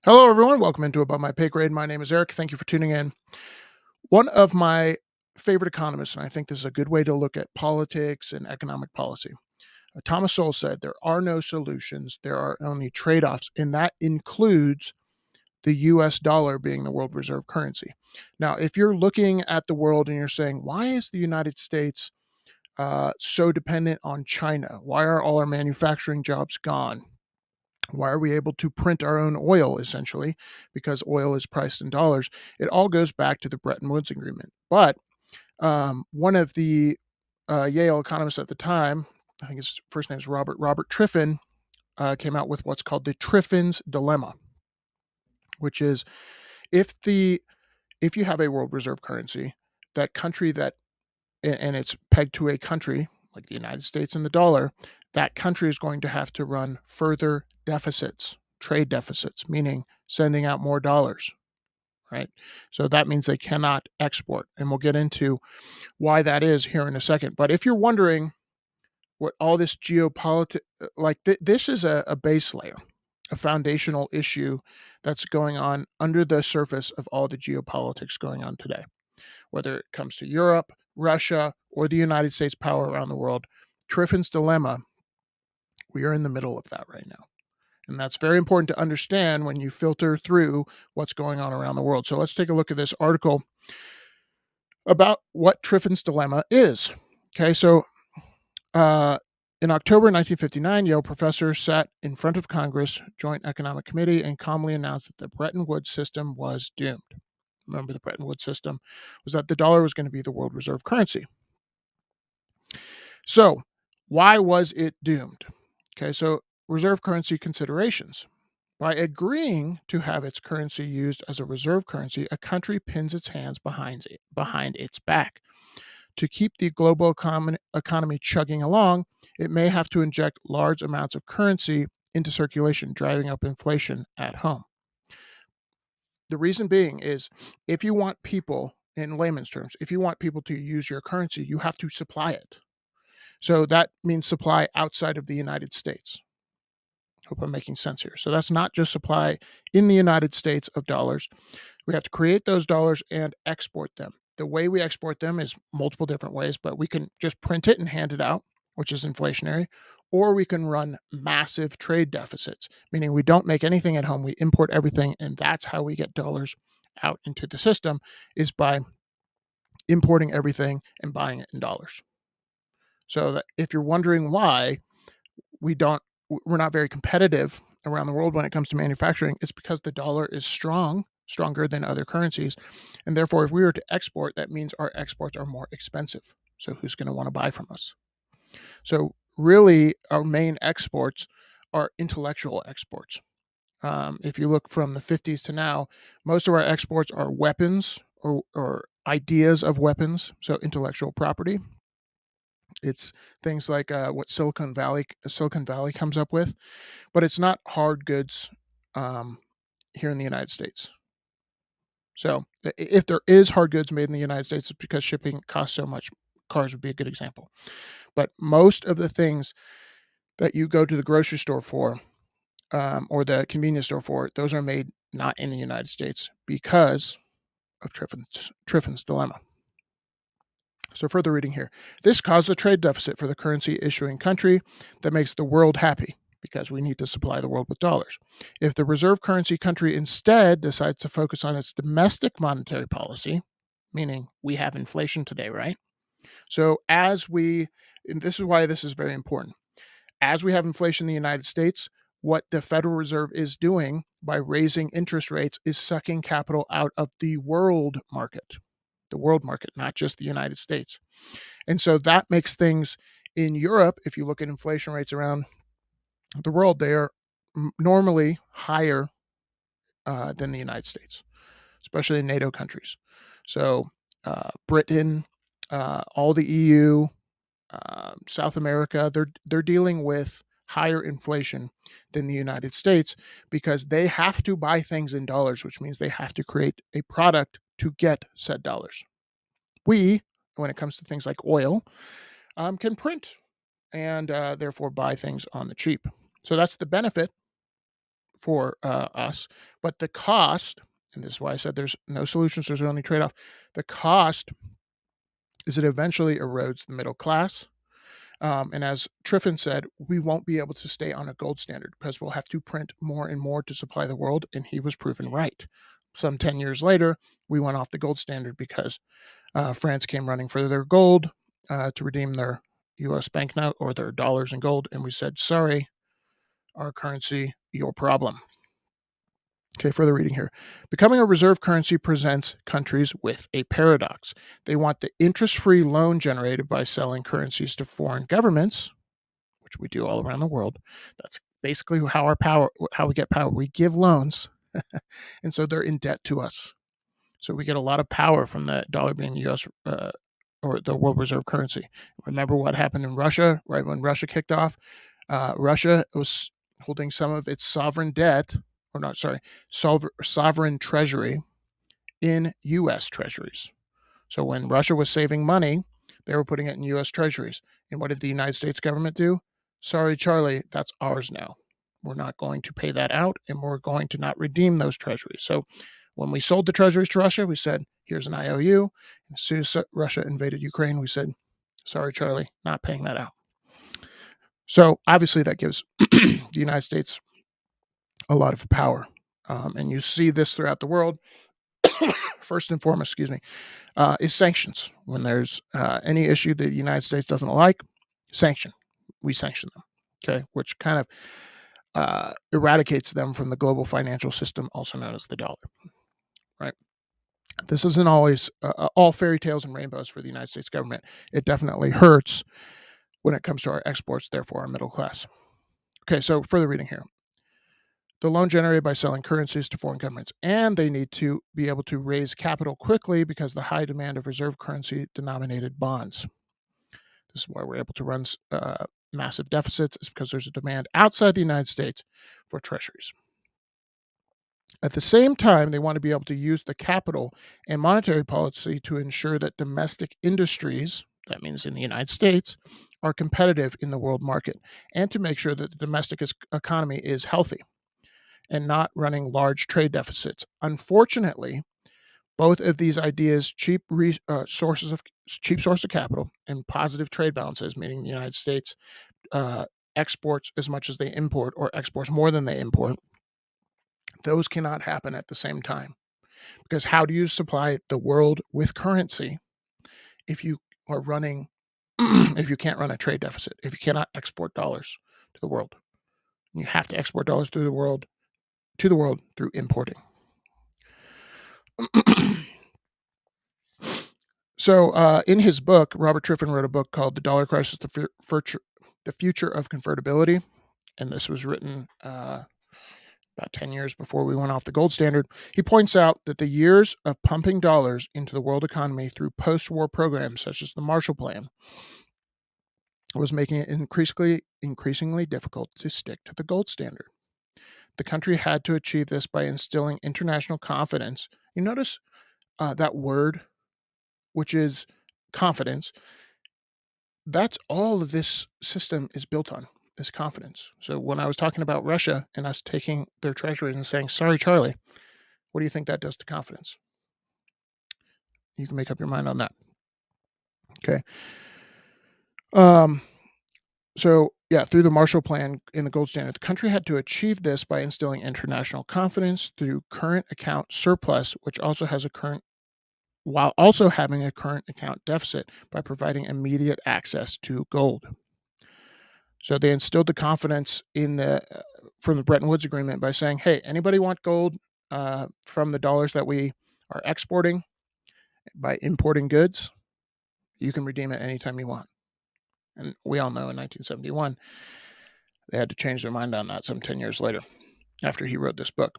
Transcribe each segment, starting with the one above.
Hello, everyone. Welcome into Above My Pay Grade. My name is Eric. Thank you for tuning in. One of my favorite economists, and I think this is a good way to look at politics and economic policy. Thomas Sowell said, "There are no solutions, there are only trade offs," and that includes the US dollar being the world reserve currency. Now, if you're looking at the world and you're saying, why is the United States so dependent on China? Why are all our manufacturing jobs gone? Why are we able to print our own oil essentially? Because oil is priced in dollars. It all goes back to the Bretton Woods Agreement. But one of the Yale economists at the time, I think his first name is Robert TRiffin, came out with what's called the TRiffin's Dilemma, which is if the if you have a world reserve currency, that country that and it's pegged to a country like the United States and the dollar, that country is going to have to run further deficits, trade deficits, meaning sending out more dollars, right? So that means they cannot export. And we'll get into why that is here in a second. But if you're wondering what all this geopolitics, this is a base layer, a foundational issue that's going on under the surface of all the geopolitics going on today, whether it comes to Europe, Russia, or the United States power around the world. Triffin's dilemma, we are in the middle of that right now. And that's very important to understand when you filter through what's going on around the world. So let's take a look at this article about what Triffin's dilemma is. Okay, so uh, in October 1959, Yale professor sat in front of Congress Joint Economic Committee and calmly announced that the Bretton Woods system was doomed. Remember, the Bretton Woods system was that the dollar was going to be the world reserve currency. So, why was it doomed? Okay, so reserve currency considerations. By agreeing to have its currency used as a reserve currency, a country pins its hands behind its back. To keep the global economy chugging along, it may have to inject large amounts of currency into circulation, driving up inflation at home. The reason being is if you want people, in layman's terms, if you want people to use your currency, you have to supply it. So that means supply outside of the United States. Hope I'm making sense here. So that's not just supply in the United States of dollars. We have to create those dollars and export them. The way we export them is multiple different ways, but we can just print it and hand it out, which is inflationary, or we can run massive trade deficits, meaning we don't make anything at home, we import everything, and that's how we get dollars out into the system is by importing everything and buying it in dollars. So that if you're wondering why we don't we're not very competitive around the world when it comes to manufacturing, it's because the dollar is stronger than other currencies. And therefore, if we were to export, that means our exports are more expensive. So who's going to want to buy from us? So really, our main exports are intellectual exports. If you look from the 50s to now, most of our exports are weapons or ideas of weapons, so intellectual property. It's things like what Silicon Valley comes up with, but it's not hard goods um, here in the United States. So if there is hard goods made in the United States, it's because shipping costs so much. Cars would be a good example. But most of the things that you go to the grocery store for or the convenience store for, those are made not in the United States because of Triffin's dilemma. So further reading here. This caused a trade deficit for the currency issuing country that makes the world happy because we need to supply the world with dollars. If the reserve currency country instead decides to focus on its domestic monetary policy, meaning we have inflation today, right? So and this is why this is very important. As we have inflation in the United States, what the Federal Reserve is doing by raising interest rates is sucking capital out of the world market, not just the United States. And so that makes things in Europe, if you look at inflation rates around the world, they are normally higher than the United States, especially in NATO countries. So Britain, all the EU, South America, they're dealing with higher inflation than the United States because they have to buy things in dollars, which means they have to create a product to get said dollars. We, when it comes to things like oil, can print and therefore buy things on the cheap. So that's the benefit for us. But the cost, and this is why I said there's no solutions, there's only trade off. The cost is it eventually erodes the middle class. And as TRiffin said, we won't be able to stay on a gold standard because we'll have to print more and more to supply the world. And he was proven right. Some 10 years later, we went off the gold standard because France came running for their gold to redeem their US banknote or their dollars in gold. And we said, sorry, our currency, your problem. Okay, further reading here. Becoming a reserve currency presents countries with a paradox. They want the interest free loan generated by selling currencies to foreign governments, which we do all around the world. That's basically how we get power. We give loans, and so they're in debt to us. So we get a lot of power from the dollar being U.S. Or the world reserve currency. Remember what happened in Russia, right when Russia kicked off? Russia was holding some of its sovereign debt, or not, sorry, sovereign treasury in U.S. treasuries. So when Russia was saving money, they were putting it in U.S. treasuries. And what did the United States government do? Sorry, Charlie, that's ours now. We're not going to pay that out, and we're going to not redeem those treasuries. So when we sold the treasuries to Russia, we said, here's an IOU. And as soon as Russia invaded Ukraine, we said, sorry, Charlie, not paying that out. So obviously that gives the United States a lot of power. And you see this throughout the world. First and foremost, is sanctions. When there's any issue that the United States doesn't like, sanction. We sanction them, okay, which kind of eradicates them from the global financial system, also known as the dollar, right? This isn't always all fairy tales and rainbows for the United States government. It definitely hurts when it comes to our exports, therefore our middle class. Okay, so further reading here. The loan generated by selling currencies to foreign governments, and they need to be able to raise capital quickly because the high demand of reserve currency denominated bonds. This is why we're able to run massive deficits, is because there's a demand outside the United States for treasuries. At the same time, they want to be able to use the capital and monetary policy to ensure that domestic industries, that means in the United States, are competitive in the world market, and to make sure that the domestic economy is healthy and not running large trade deficits. Unfortunately, both of these ideas, cheap source of capital and positive trade balances, meaning the United States exports as much as they import or exports more than they import, those cannot happen at the same time. Because how do you supply the world with currency if you are running, if you can't run a trade deficit, if you cannot export dollars to the world? You have to export dollars to the world through importing. So, in his book, Robert TRiffin wrote a book called "The Dollar Crisis: The Future of Convertibility," and this was written about 10 years before we went off the gold standard. He points out that the years of pumping dollars into the world economy through post-war programs such as the Marshall Plan was making it increasingly difficult to stick to the gold standard. The country had to achieve this by instilling international confidence. You notice that word, which is confidence. That's all of this system is built on, is confidence. So when I was talking about Russia and us taking their treasuries and saying, sorry, Charlie, what do you think that does to confidence? You can make up your mind on that. Okay. So yeah, through the Marshall Plan in the gold standard, the country had to achieve this by instilling international confidence through current account surplus, which also has a current, while also having a current account deficit by providing immediate access to gold. So they instilled the confidence in from the Bretton Woods Agreement by saying, "Hey, anybody want gold from the dollars that we are exporting by importing goods? You can redeem it anytime you want." And we all know in 1971 they had to change their mind on that some 10 years later after he wrote this book.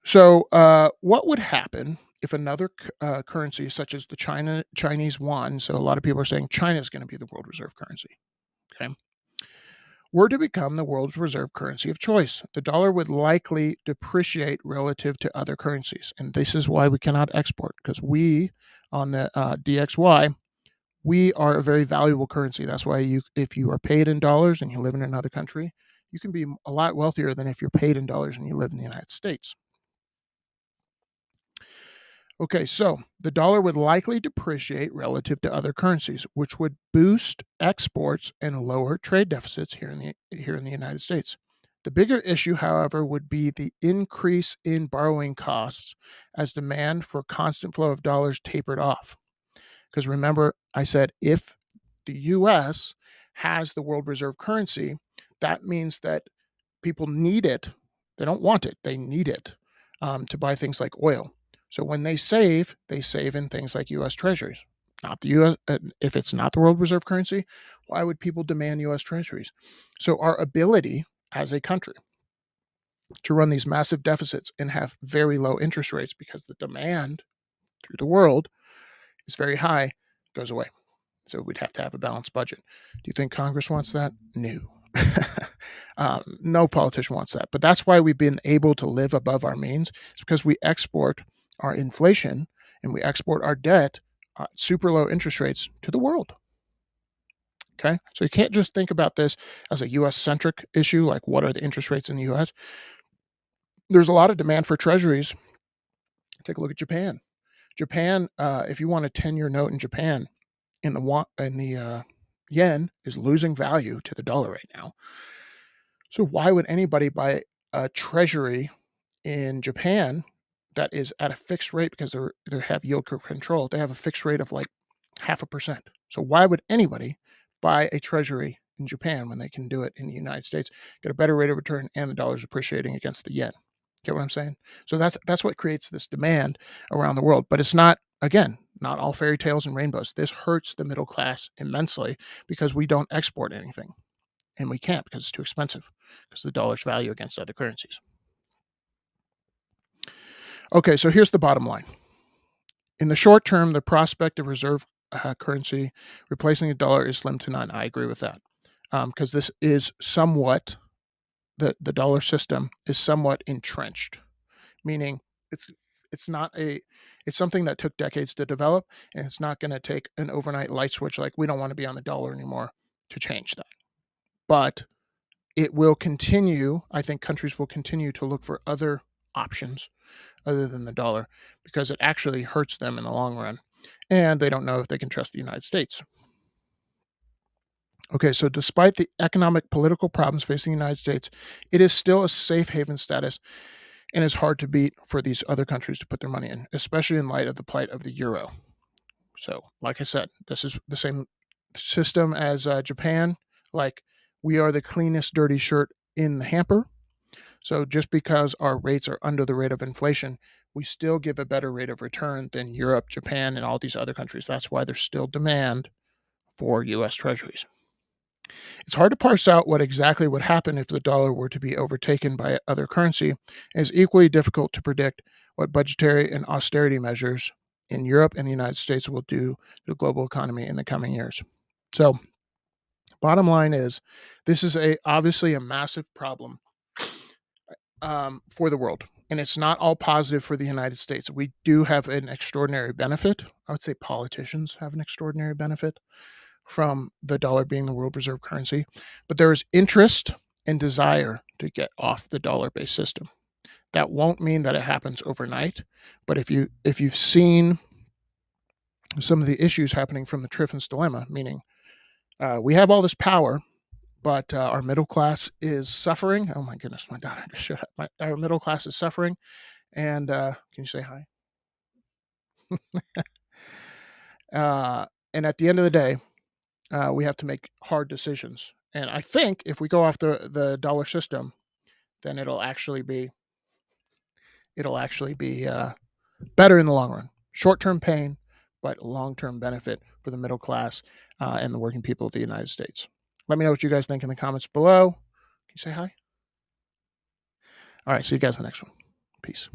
So, what would happen if another currency, such as the Chinese yuan, so a lot of people are saying China is going to be the world reserve currency, okay, were to become the world's reserve currency of choice? The dollar would likely depreciate relative to other currencies, and this is why we cannot export, because we, on the DXY, we are a very valuable currency. That's why if you are paid in dollars and you live in another country, you can be a lot wealthier than if you're paid in dollars and you live in the United States. Okay, so the dollar would likely depreciate relative to other currencies, which would boost exports and lower trade deficits here in the United States. The bigger issue, however, would be the increase in borrowing costs as demand for constant flow of dollars tapered off. Because remember, I said if the US has the world reserve currency, that means that people need it. They don't want it, they need it to buy things like oil. So when they save in things like US treasuries. Not the US, if it's not the world reserve currency, why would people demand US treasuries? So our ability as a country to run these massive deficits and have very low interest rates because the demand through the world is very high goes away. So we'd have to have a balanced budget. Do you think Congress wants that? No. No politician wants that. But that's why we've been able to live above our means. It's because we export our inflation and we export our debt at super low interest rates to the world. Okay. So you can't just think about this as a US centric issue, like what are the interest rates in the US? There's a lot of demand for treasuries. Take a look at Japan. Japan, if you want a 10-year note in Japan, in the yen is losing value to the dollar right now. So why would anybody buy a treasury in Japan that is at a fixed rate because they have yield curve control? They have a fixed rate of like 0.5%. So why would anybody buy a treasury in Japan when they can do it in the United States, get a better rate of return, and the dollar's appreciating against the yen? Get what I'm saying? So that's what creates this demand around the world. But it's not, again, not all fairy tales and rainbows. This hurts the middle class immensely because we don't export anything. And we can't because it's too expensive because the dollar's value against other currencies. Okay, so here's the bottom line. In the short term, the prospect of reserve currency replacing the dollar is slim to none. I agree with that because this is somewhat, the dollar system is somewhat entrenched, meaning it's it's not a it's something that took decades to develop, and it's not going to take an overnight light switch like we don't want to be on the dollar anymore to change that. But it will continue. I think countries will continue to look for other options other than the dollar because it actually hurts them in the long run. And they don't know if they can trust the United States. Okay, so despite the economic political problems facing the United States, it is still a safe haven status and is hard to beat for these other countries to put their money in, especially in light of the plight of the euro. So, like I said, this is the same system as Japan. Like, we are the cleanest dirty shirt in the hamper. So just because our rates are under the rate of inflation, we still give a better rate of return than Europe, Japan, and all these other countries. That's why there's still demand for US treasuries. It's hard to parse out what exactly would happen if the dollar were to be overtaken by other currency. It is equally difficult to predict what budgetary and austerity measures in Europe and the United States will do to the global economy in the coming years. So, bottom line is, this is obviously a massive problem for the world. And it's not all positive for the United States. We do have an extraordinary benefit. I would say politicians have an extraordinary benefit from the dollar being the world reserve currency, but there is interest and desire to get off the dollar-based system. That won't mean that it happens overnight, but if you've seen some of the issues happening from the TRiFfin's dilemma, meaning we have all this power, but our middle class is suffering. Oh my goodness, my daughter just shut up. Our middle class is suffering, and can you say hi? And at the end of the day, we have to make hard decisions. And I think if we go off the dollar system, then it'll actually be better in the long run. Short term pain, but long term benefit for the middle class and the working people of the United States. Let me know what you guys think in the comments below. Can you say hi? All right, see you guys in the next one. Peace.